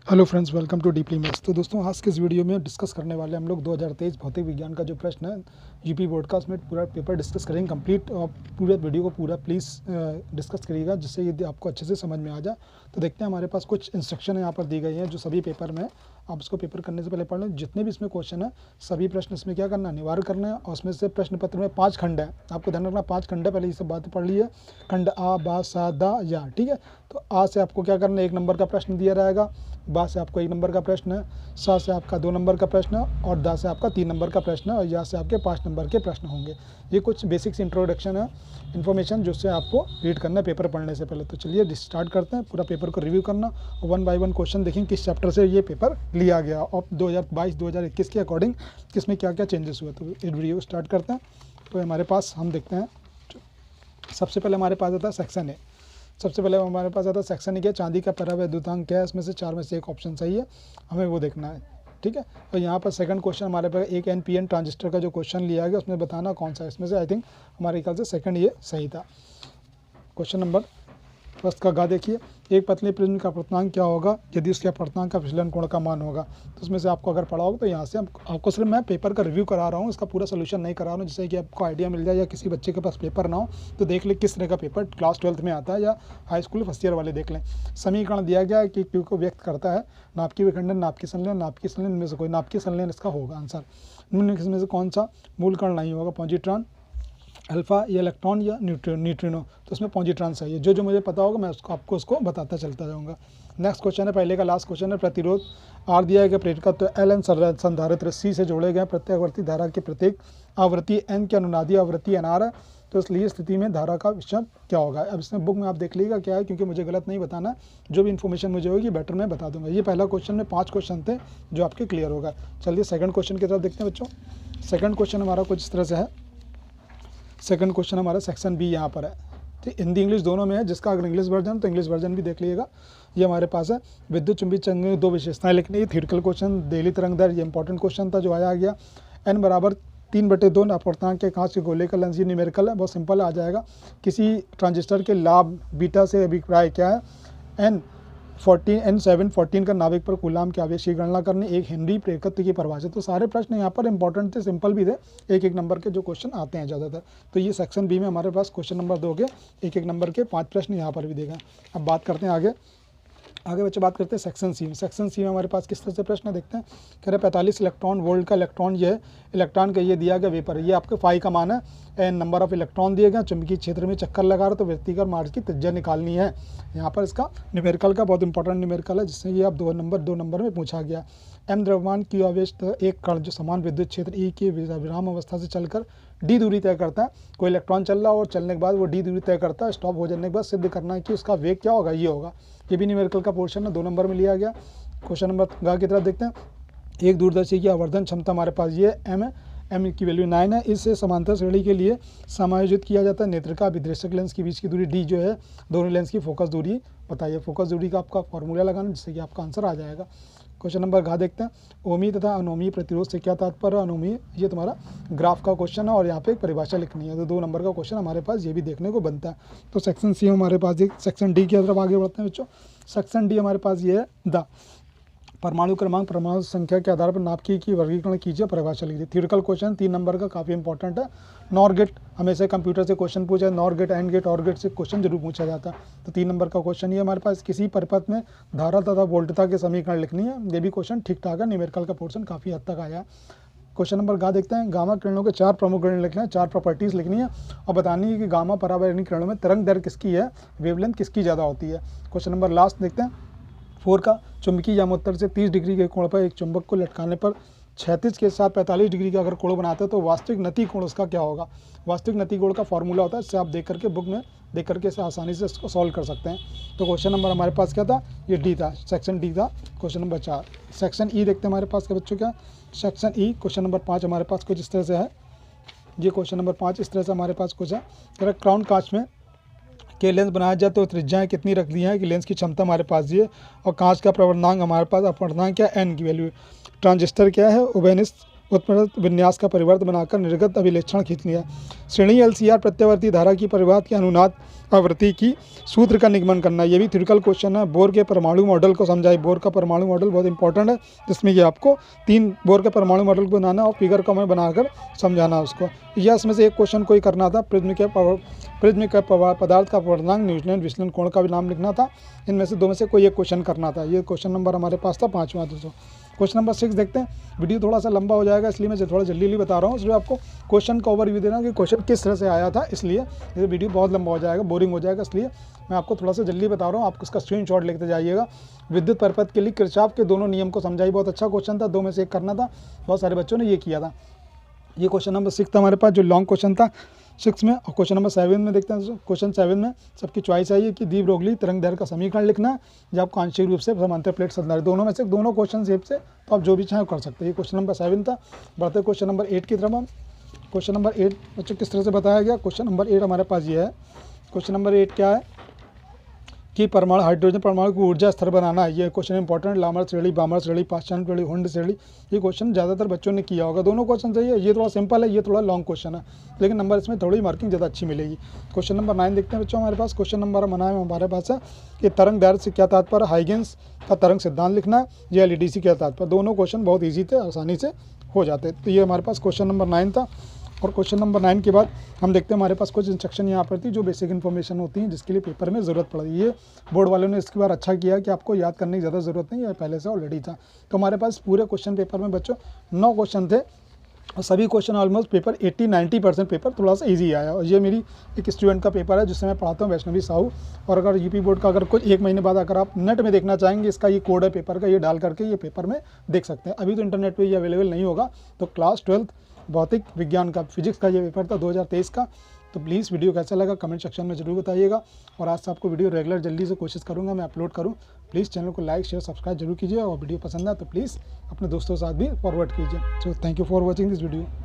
Hello friends, welcome to deeply maths. तो दोस्तों, आज के इस वीडियो में डिस्कस करने वाले हम लोग 2023 भौतिक विज्ञान का जो प्रश्न है यूपी बोर्ड का, उसमें पूरा पेपर डिस्कस करेंगे कंप्लीट। और पूरे वीडियो को पूरा प्लीज़ डिस्कस करिएगा, जिससे ये आपको अच्छे से समझ में आ जाए। तो देखते हैं, हमारे पास कुछ इंस्ट्रक्शन यहाँ पर दी गई हैं जो सभी पेपर में, आप उसको पेपर करने से पहले पढ़ लें। जितने भी इसमें क्वेश्चन है, सभी प्रश्न इसमें क्या करना है, अनिवार्य करना है। और उसमें से प्रश्न पत्र में 5 खंड है, आपको ध्यान रखना 5 खंड है। पहले ये सब बातें पढ़ ली है। खंड आ, बा, सा, दा, या, ठीक है। तो आ से आपको क्या करना है, 1 नंबर का प्रश्न दिया रहेगा। बा से आपको 1 नंबर का प्रश्न है। सा से आपका 2 नंबर का प्रश्न है। और दा से आपका 3 नंबर का प्रश्न है। और या से आपके 5 नंबर के प्रश्न होंगे। ये कुछ बेसिक्स इंट्रोडक्शन है, इन्फॉर्मेशन जिससे आपको रीड करना है पेपर पढ़ने से पहले। तो चलिए स्टार्ट करते हैं, पूरा पेपर को रिव्यू करना और 1 बाय 1 क्वेश्चन देखें किस चैप्टर से ये पेपर लिया गया और 2022-2021 के अकॉर्डिंग किसमें क्या क्या चेंजेस हुए। तो इस वीडियो को स्टार्ट करते हैं। तो हमारे पास हम देखते हैं, सबसे पहले हमारे पास आता है सेक्शन ए। सबसे पहले हमारे पास आता है सेक्शन ए क्या, चांदी का परावैद्युतांक क्या है, इसमें से 4 में से एक ऑप्शन सही है, हमें वो देखना है, ठीक है। तो यहाँ पर सेकंड क्वेश्चन हमारे पास एक NPN ट्रांजिस्टर का जो क्वेश्चन लिया गया, उसमें बताना कौन सा है। इसमें से आई थिंक हमारे ख्याल से सेकंड ये सही था। क्वेश्चन नंबर फर्स्ट का गा देखिए, एक पतले प्रिज्म का अपर्तनांक क्या होगा यदि उसके अपर्तनांक का विचलन कोण का मान होगा। तो उसमें से आपको अगर पढ़ा होगा, तो यहाँ से आपको सिर्फ मैं पेपर का रिव्यू करा रहा हूँ, इसका पूरा सोल्यूशन नहीं करा रहा हूँ, जिससे कि आपको आइडिया मिल जाए, या किसी बच्चे के पास पेपर ना हो तो देख ले किस तरह का पेपर क्लास 12th में आता है, या हाई स्कूल फर्स्ट ईयर वाले देख लें। समीकरण दिया गया है कि क्यू को व्यक्त करता है नाभिकीय विखंडन, नाभिकीय संलयन, नाभिकीय संलयन में से कोई, नाभिकीय संलयन इसका होगा आंसर। निम्न में से कौन सा मूल कण नहीं होगा, पॉजिट्रॉन, अल्फा या इलेक्ट्रॉन या न्यूट्रिनो। तो उसमें पॉजिट्रॉन सही है। जो मुझे पता होगा मैं आपको उसको बताता चलता जाऊँगा। नेक्स्ट क्वेश्चन है, पहले का लास्ट क्वेश्चन है, प्रतिरोध आर दिया गया, प्रेरकत्व तो Ln संधारित्र C से जोड़े गए प्रत्येकवर्ती धारा की प्रत्येक आवृत्ति N की अनुनादी आवृत्ति NR है। तो इसलिए स्थिति में धारा का विषम क्या होगा। अब इसमें बुक में आप देख लीजिएगा क्या है, क्योंकि मुझे गलत नहीं बताना, जो भी इन्फॉर्मेशन मुझे होगी बेटर मैं बता दूंगा। ये पहला क्वेश्चन में 5 क्वेश्चन थे जो आपके क्लियर होगा। चलिए सेकंड क्वेश्चन की तरफ देखते हैं बच्चों। सेकंड क्वेश्चन हमारा कुछ इस तरह से है। सेकंड क्वेश्चन हमारा सेक्शन बी यहाँ पर है, ठीक, हिंदी इंग्लिश दोनों में है। जिसका अगर इंग्लिश वर्जन तो इंग्लिश वर्जन भी देख लीजिएगा। ये हमारे पास है, विद्युत चुंबकीय चंग में 2 विशेषताएं लिखनी है। थ्योरेटिकल क्वेश्चन, दिल्ली तरंग दर, ये इंपॉर्टेंट क्वेश्चन था जो आया गया। n बराबर 3/2 अपर्तनांक के कांच के गोले का लेंस, ये न्यूमेरिकल है, बहुत सिंपल आ जाएगा। किसी ट्रांजिस्टर के लाभ बीटा से अभिप्राय क्या है, N714 का नाभिक पर कूलाम के आवेश की गणना करनी, 1 हेनरी प्रेरकत्व की परिभाषा। तो सारे प्रश्न यहाँ पर इंपॉर्टेंट थे, सिंपल भी थे, एक एक नंबर के जो क्वेश्चन आते हैं ज़्यादातर। तो ये सेक्शन बी में हमारे पास क्वेश्चन नंबर 2 के एक एक नंबर के 5 प्रश्न यहाँ पर भी देगा। अब बात करते हैं आगे बच्चे बात करते हैं सेक्शन सी में। सेक्शन सी में हमारे पास किस तरह से प्रश्न देखते हैं। कह रहे 45 इलेक्ट्रॉन वोल्ट का इलेक्ट्रॉन, ये है इलेक्ट्रॉन का, ये दिया गया वेपर, ये आपके फाई का मान है, एन नंबर ऑफ इलेक्ट्रॉन दिए गए, चुंबकीय क्षेत्र में चक्कर लगा रहे, तो व्यक्तिगत मार्ग की त्रिज्या निकालनी है। यहाँ पर इसका न्यूमेरिकल का बहुत इंपॉर्टेंट न्यूमेरिकल है, जिससे ये आप 2 नंबर में पूछा गया। एम द्रव्यमान की आवेश एक कण जो समान विद्युत क्षेत्र ई की विराम अवस्था से चलकर डी दूरी तय करता है। कोई इलेक्ट्रॉन चल रहा हो और चलने के बाद वो डी दूरी तय करता है, स्टॉप हो जाने के बाद सिद्ध करना है कि उसका वेग क्या होगा, ये होगा। ये भी न्यूमेरिकल का पोर्शन है, 2 नंबर में लिया गया। क्वेश्चन नंबर ग की तरफ देखते हैं। एक दूरदर्शी की आवर्धन क्षमता हमारे पास ये m है, m की वैल्यू 9 है। इससे समांतर श्रेणी के लिए समायोजित किया जाता है नेत्रिका विद्रेशक लेंस के बीच की दूरी d जो है, दोनों लेंस की फोकस दूरी बताइए। फोकस दूरी का आपका फॉर्मूला लगाना, जिससे कि आपका आंसर आ जाएगा। क्वेश्चन नंबर घ देखते हैं। ओमी तथा अनोमी प्रतिरोध से क्या तात्पर्य। अनोमी ये तुम्हारा ग्राफ का क्वेश्चन है और यहाँ पे एक परिभाषा लिखनी है। तो 2 नंबर का क्वेश्चन हमारे पास ये भी देखने को बनता है। तो सेक्शन सी हमारे पास एक, सेक्शन डी की तरफ आगे बढ़ते हैं बच्चों। सेक्शन डी हमारे पास ये है, द परमाणु क्रमांक परमाणु संख्या के आधार पर नाभिकीय की वर्गीकरण कीजिए, परिभाषा लिखिए। थ्योरेटिकल क्वेश्चन 3 नंबर का काफ़ी इंपॉर्टेंट है। नॉर गेट हमेशा कंप्यूटर से क्वेश्चन पूछा है, नॉर गेट, एंड गेट, और गेट से क्वेश्चन जरूर पूछा जाता है। तो 3 नंबर का क्वेश्चन ये हमारे पास, किसी परिपथ में धारा तथा वोल्टता के समीकरण लिखनी है। ये भी क्वेश्चन ठीक ठाक है, न्यूमेरिकल का पोर्शन काफ़ी हद तक आया है। क्वेश्चन नंबर गा देखते हैं। गामा किरणों के 4 प्रमुख गुण लिखने हैं, 4 प्रॉपर्टीज लिखनी है और बतानी है कि गामा परावैरणिक किरणों में तरंग दर किसकी है, वेवलेंथ किसकी ज़्यादा होती है। क्वेश्चन नंबर लास्ट देखते हैं 4 का, चुंबकीय यामोत्तर से 30 डिग्री के कोण पर एक चुंबक को लटकाने पर क्षैतिज के साथ 45 डिग्री का अगर कोण बनाता है तो वास्तविक नति कोण उसका क्या होगा। वास्तविक नति कोण का फॉर्मूला होता है, इससे आप देख करके बुक में देख करके इसे आसानी से इसको सॉल्व कर सकते हैं। तो क्वेश्चन नंबर हमारे पास क्या था, ये डी था, सेक्शन डी था, क्वेश्चन नंबर 4। सेक्शन ई देखते हैं हमारे पास के बच्चों क्या। सेक्शन ई क्वेश्चन नंबर 5 हमारे पास कुछ इस तरह से है। ये क्वेश्चन नंबर 5 इस तरह से हमारे पास कुछ है। अगर क्राउन कांच में के लेंस बनाया जाए तो त्रिज्याएं कितनी रख दी हैं कि लेंस की क्षमता हमारे पास ये, और कांच का प्रवर्धनांक हमारे पास, अपवर्तनांक क्या, एन की वैल्यू। ट्रांजिस्टर क्या है, ओबेनिस उत्पन्न विन्यास का परिवर्त बनाकर निर्गत अभिलेक्षण खींच लिया। श्रेणी LCR प्रत्यावर्ती धारा की परिवाद के अनुनाद आवृत्ति की सूत्र का निगमन करना, ये भी थ्योरिटिकल क्वेश्चन है। बोर के परमाणु मॉडल को समझाइए। बोर का परमाणु मॉडल बहुत इंपॉर्टेंट है, जिसमें ये आपको 3 बोर के परमाणु मॉडल को बनाना और फिगर को हमें बनाकर समझाना उसको। या इसमें से एक क्वेश्चन कोई करना था, प्रिज्म के पदार्थ का अपवर्तनांक न्यूटन विचलन कोण का भी नाम लिखना था। इनमें से 2 में से कोई एक क्वेश्चन करना था। ये क्वेश्चन नंबर हमारे पास था 5वां दोस्तों। क्वेश्चन नंबर 6 देखते हैं। वीडियो थोड़ा सा लंबा हो जाएगा, इसलिए मैं थोड़ा जल्दी बता रहा हूँ। इसलिए आपको क्वेश्चन का ओवरव्यू देना कि क्वेश्चन किस तरह से आया था, इसलिए ये वीडियो बहुत लंबा हो जाएगा, बोरिंग हो जाएगा, इसलिए मैं आपको थोड़ा सा जल्दी बता रहा हूँ। आप उसका स्क्रीनशॉट लेते जाइएगा। विद्युत परिपथ के लिए किरचॉफ के दोनों नियम को समझाइए। बहुत अच्छा क्वेश्चन था, 2 में से एक करना था, बहुत सारे बच्चों ने ये किया था। ये क्वेश्चन नंबर 6 था हमारे पास, जो लॉन्ग क्वेश्चन था 6 में। और क्वेश्चन नंबर 7 में देखते हैं। क्वेश्चन 7 में सबकी चॉइस आई है कि दी ब्रोगली तरंग दैर्घ्य का समीकरण लिखना है या आपको आंशिक रूप से समांतर प्लेट संधारित्र, दोनों में से दोनों क्वेश्चन सेप से, तो आप जो भी चाहें कर सकते हैं। ये क्वेश्चन नंबर 7 था। बढ़ते क्वेश्चन नंबर 8 की तरफ हम। क्वेश्चन नंबर 8 बच्चों किस तरह से बताया गया। क्वेश्चन नंबर 8 हमारे पास ये है। क्वेश्चन नंबर 8 क्या है कि परमाणु हाइड्रोजन परमाणु को ऊर्जा स्तर बनाना है। ये क्वेश्चन इंपॉर्टेंट। लामर श्रेणी, बामर श्रेणी, पाषाण श्रेणी, हुंड श्रेणी, ये क्वेश्चन ज़्यादातर बच्चों ने किया होगा। दोनों क्वेश्चन सही है। ये थोड़ा सिंपल है, ये थोड़ा लॉन्ग क्वेश्चन है, लेकिन नंबर इसमें थोड़ी मार्किंग ज़्यादा अच्छी मिलेगी। क्वेश्चन नंबर 9 देखते हैं बच्चों हमारे पास। क्वेश्चन नंबर हमारे पास है कि तरंग दैर्घ्य से क्या तात्पर्य, हाइगेंस का तरंग सिद्धांत लिखना है या LHC क्या तात्पर्य। दोनों क्वेश्चन बहुत ईजी थे, आसानी से हो जाते। तो ये हमारे पास क्वेश्चन नंबर 9 था। और क्वेश्चन नंबर 9 के बाद हम देखते हैं हमारे पास कुछ इंस्ट्रक्शन यहाँ पर थी जो बेसिक इन्फॉर्मेशन होती हैं, जिसके लिए पेपर में ज़रूरत पड़ रही है। बोर्ड वालों ने इसके बार अच्छा किया कि आपको याद करने की ज़्यादा ज़रूरत नहीं है, पहले से ऑलरेडी था। तो हमारे पास पूरे क्वेश्चन पेपर में बच्चों 9 क्वेश्चन थे और सभी क्वेश्चन ऑलमोस्ट पेपर 80-90% पेपर थोड़ा सा ईजी आया। और ये मेरी एक स्टूडेंट का पेपर है जिससे मैं पढ़ाता हूँ, वैष्णवी साहू। और अगर यूपी बोर्ड का अगर कुछ 1 महीने बाद अगर आप नेट में देखना चाहेंगे, इसका ये कोड है पेपर का, ये डाल करके ये पेपर में देख सकते हैं। अभी तो इंटरनेट पे ये अवेलेबल नहीं होगा। तो क्लास 12 भौतिक विज्ञान का फिजिक्स का ये पेपर था 2023 का। तो प्लीज़ वीडियो कैसा लगा कमेंट सेक्शन में ज़रूर बताइएगा। और आज से आपको वीडियो रेगुलर जल्दी से कोशिश करूँगा मैं अपलोड करूँ। प्लीज़ चैनल को लाइक शेयर सब्सक्राइब जरूर कीजिए और वीडियो पसंद आए तो प्लीज़ अपने दोस्तों के साथ भी फॉरवर्ड कीजिए। So thank you for watching this video.